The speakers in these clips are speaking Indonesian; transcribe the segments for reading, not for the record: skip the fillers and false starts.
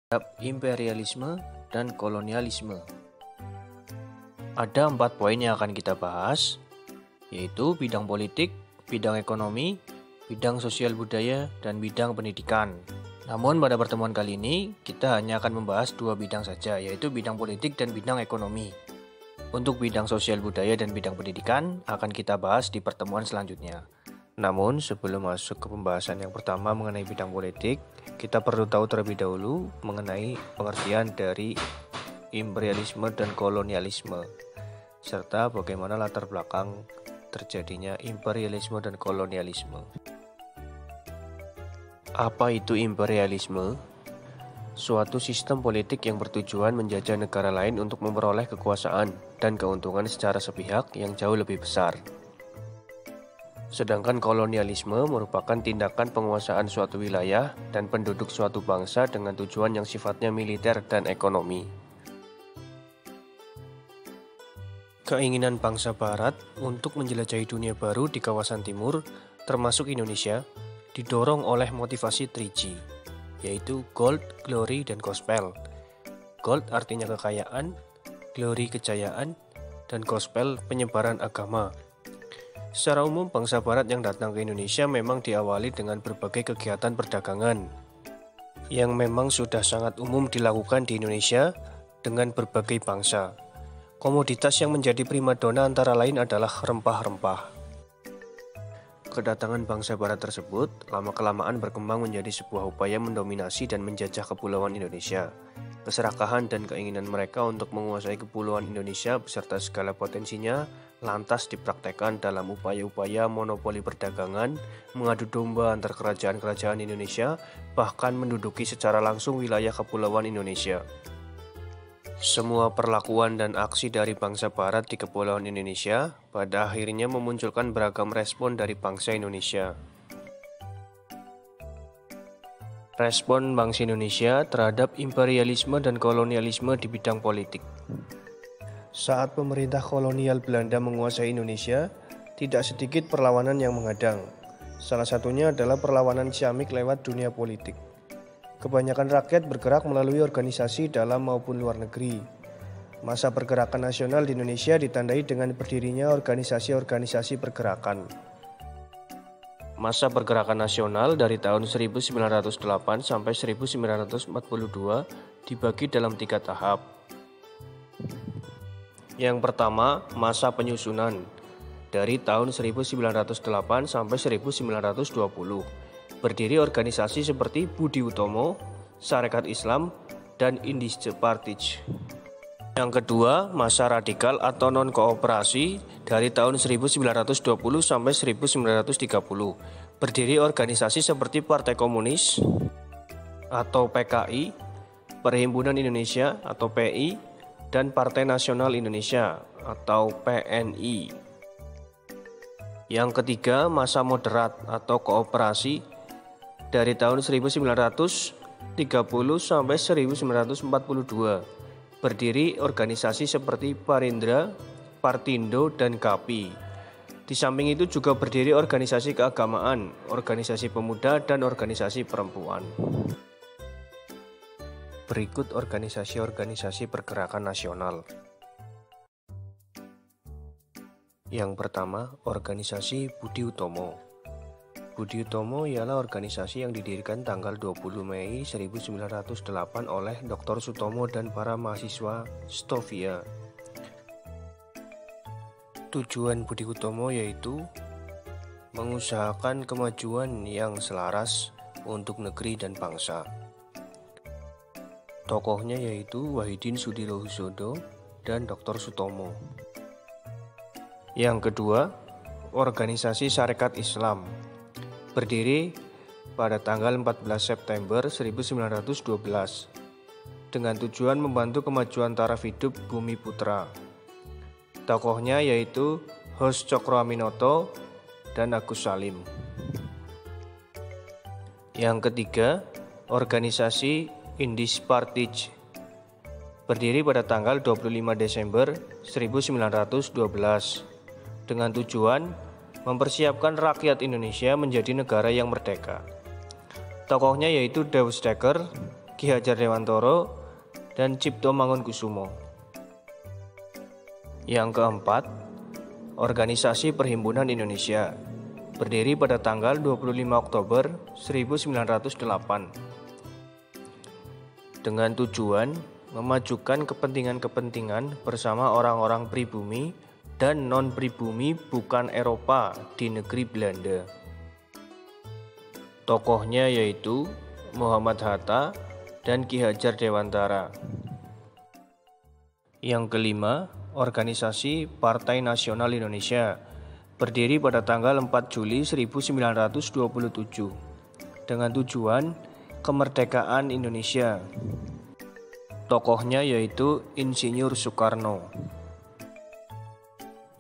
terhadap imperialisme dan kolonialisme. Ada 4 poin yang akan kita bahas, yaitu bidang politik, bidang ekonomi, bidang sosial budaya, dan bidang pendidikan. Namun pada pertemuan kali ini, kita hanya akan membahas 2 bidang saja, yaitu bidang politik dan bidang ekonomi. Untuk bidang sosial budaya dan bidang pendidikan akan kita bahas di pertemuan selanjutnya. Namun sebelum masuk ke pembahasan yang pertama mengenai bidang politik, kita perlu tahu terlebih dahulu mengenai pengertian dari imperialisme dan kolonialisme, serta bagaimana latar belakang terjadinya imperialisme dan kolonialisme. Apa itu imperialisme? Suatu sistem politik yang bertujuan menjajah negara lain untuk memperoleh kekuasaan dan keuntungan secara sepihak yang jauh lebih besar. Sedangkan kolonialisme merupakan tindakan penguasaan suatu wilayah dan penduduk suatu bangsa dengan tujuan yang sifatnya militer dan ekonomi. Keinginan bangsa Barat untuk menjelajahi dunia baru di kawasan timur, termasuk Indonesia, didorong oleh motivasi 3G, yaitu Gold, Glory, dan Gospel. Gold artinya kekayaan, Glory kejayaan, dan Gospel penyebaran agama. Secara umum, bangsa Barat yang datang ke Indonesia memang diawali dengan berbagai kegiatan perdagangan yang memang sudah sangat umum dilakukan di Indonesia dengan berbagai bangsa. Komoditas yang menjadi primadona antara lain adalah rempah-rempah. Kedatangan bangsa Barat tersebut lama-kelamaan berkembang menjadi sebuah upaya mendominasi dan menjajah kepulauan Indonesia. Keserakahan dan keinginan mereka untuk menguasai kepulauan Indonesia beserta segala potensinya lantas dipraktekkan dalam upaya-upaya monopoli perdagangan, mengadu domba antar kerajaan-kerajaan Indonesia, bahkan menduduki secara langsung wilayah kepulauan Indonesia. Semua perlakuan dan aksi dari bangsa Barat di kepulauan Indonesia pada akhirnya memunculkan beragam respon dari bangsa Indonesia. Respon bangsa Indonesia terhadap imperialisme dan kolonialisme di bidang politik. Saat pemerintah kolonial Belanda menguasai Indonesia, tidak sedikit perlawanan yang menghadang. Salah satunya adalah perlawanan Ciamik lewat dunia politik. Kebanyakan rakyat bergerak melalui organisasi dalam maupun luar negeri. Masa pergerakan nasional di Indonesia ditandai dengan berdirinya organisasi-organisasi pergerakan. Masa pergerakan nasional dari tahun 1908 sampai 1942 dibagi dalam 3 tahap. Yang pertama, masa penyusunan dari tahun 1908 sampai 1920. Berdiri organisasi seperti Budi Utomo, Sarekat Islam, dan Indische Partij. Yang kedua, masa radikal atau non-kooperasi dari tahun 1920 sampai 1930. Berdiri organisasi seperti Partai Komunis atau PKI, Perhimpunan Indonesia atau PI, dan Partai Nasional Indonesia atau PNI. Yang ketiga, masa moderat atau kooperasi dari tahun 1930 sampai 1942. Berdiri organisasi seperti Parindra, Partindo, dan KAPI. Di samping itu juga berdiri organisasi keagamaan, organisasi pemuda, dan organisasi perempuan. Berikut organisasi-organisasi pergerakan nasional. Yang pertama, organisasi Budi Utomo. Budi Utomo ialah organisasi yang didirikan tanggal 20 Mei 1908 oleh Dr. Sutomo dan para mahasiswa Stovia. Tujuan Budi Utomo yaitu mengusahakan kemajuan yang selaras untuk negeri dan bangsa. Tokohnya yaitu Wahidin Sudirohusodo dan Dr. Sutomo. Yang kedua, organisasi Sarekat Islam. Berdiri pada tanggal 14 September 1912 dengan tujuan membantu kemajuan taraf hidup Bumi Putra. Tokohnya yaitu Hos Cokroaminoto dan Agus Salim. Yang ketiga, organisasi Indische Partij. Berdiri pada tanggal 25 Desember 1912 dengan tujuan mempersiapkan rakyat Indonesia menjadi negara yang merdeka. Tokohnya yaitu Deus Dekker, Ki Hajar Dewantara, dan Cipto Mangunkusumo. Yang keempat, Organisasi Perhimpunan Indonesia, berdiri pada tanggal 25 Oktober 1908. Dengan tujuan memajukan kepentingan-kepentingan bersama orang-orang pribumi dan non-pribumi bukan Eropa di negeri Belanda. Tokohnya yaitu Muhammad Hatta dan Ki Hajar Dewantara. Yang kelima, Organisasi Partai Nasional Indonesia, berdiri pada tanggal 4 Juli 1927 dengan tujuan kemerdekaan Indonesia. Tokohnya yaitu Insinyur Soekarno.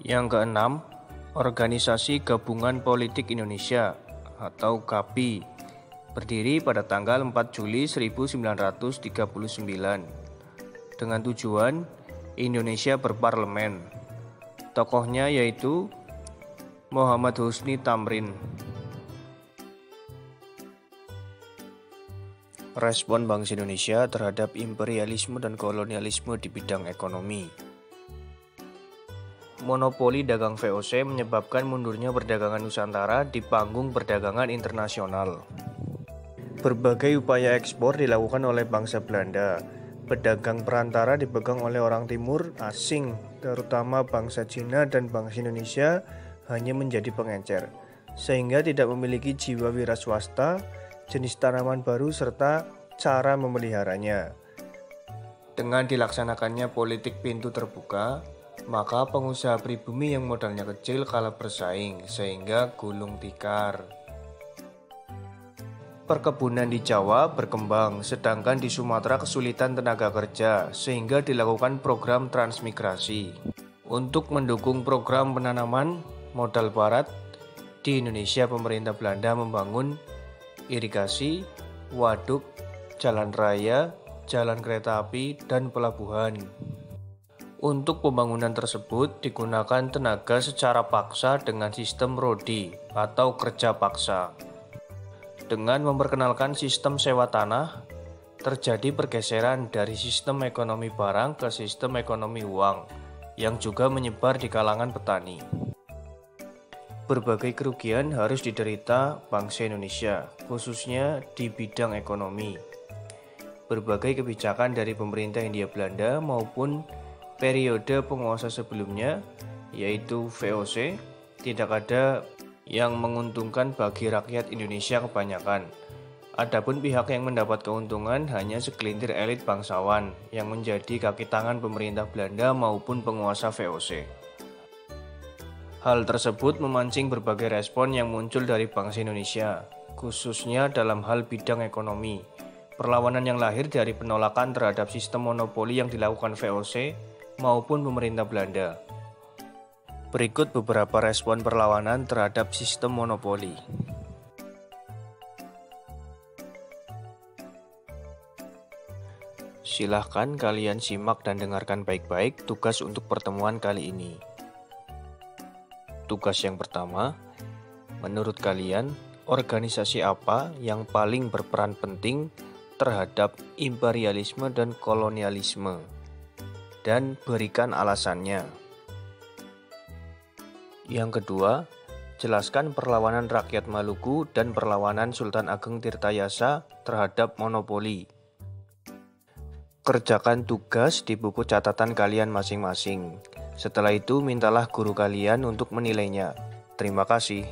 Yang keenam, Organisasi Gabungan Politik Indonesia atau GAPI, berdiri pada tanggal 4 Juli 1939 dengan tujuan Indonesia berparlemen. Tokohnya yaitu Muhammad Husni Tamrin. Respon bangsa Indonesia terhadap imperialisme dan kolonialisme di bidang ekonomi. Monopoli dagang VOC menyebabkan mundurnya perdagangan Nusantara di panggung perdagangan internasional. Berbagai upaya ekspor dilakukan oleh bangsa Belanda. Pedagang perantara dipegang oleh orang timur asing, terutama bangsa Cina dan bangsa Indonesia hanya menjadi pengecer, sehingga tidak memiliki jiwa wira swasta, jenis tanaman baru, serta cara memeliharanya. Dengan dilaksanakannya politik pintu terbuka, maka pengusaha pribumi yang modalnya kecil kalah bersaing, sehingga gulung tikar. Perkebunan di Jawa berkembang, sedangkan di Sumatera kesulitan tenaga kerja, sehingga dilakukan program transmigrasi. Untuk mendukung program penanaman modal barat, di Indonesia pemerintah Belanda membangun irigasi, waduk, jalan raya, jalan kereta api, dan pelabuhan. Untuk pembangunan tersebut digunakan tenaga secara paksa dengan sistem rodi atau kerja paksa. Dengan memperkenalkan sistem sewa tanah, terjadi pergeseran dari sistem ekonomi barang ke sistem ekonomi uang, yang juga menyebar di kalangan petani. Berbagai kerugian harus diderita bangsa Indonesia, khususnya di bidang ekonomi. Berbagai kebijakan dari pemerintah Hindia Belanda maupun periode penguasa sebelumnya, yaitu VOC, tidak ada yang menguntungkan bagi rakyat Indonesia kebanyakan. Adapun pihak yang mendapat keuntungan hanya segelintir elit bangsawan yang menjadi kaki tangan pemerintah Belanda maupun penguasa VOC. Hal tersebut memancing berbagai respon yang muncul dari bangsa Indonesia, khususnya dalam hal bidang ekonomi. Perlawanan yang lahir dari penolakan terhadap sistem monopoli yang dilakukan VOC maupun pemerintah Belanda. Berikut beberapa respon perlawanan terhadap sistem monopoli. Silahkan kalian simak dan dengarkan baik-baik tugas untuk pertemuan kali ini. Tugas yang pertama, menurut kalian, organisasi apa yang paling berperan penting terhadap imperialisme dan kolonialisme? Dan berikan alasannya. Yang kedua, jelaskan perlawanan rakyat Maluku dan perlawanan Sultan Ageng Tirtayasa terhadap monopoli. Kerjakan tugas di buku catatan kalian masing-masing. Setelah itu, mintalah guru kalian untuk menilainya. Terima kasih.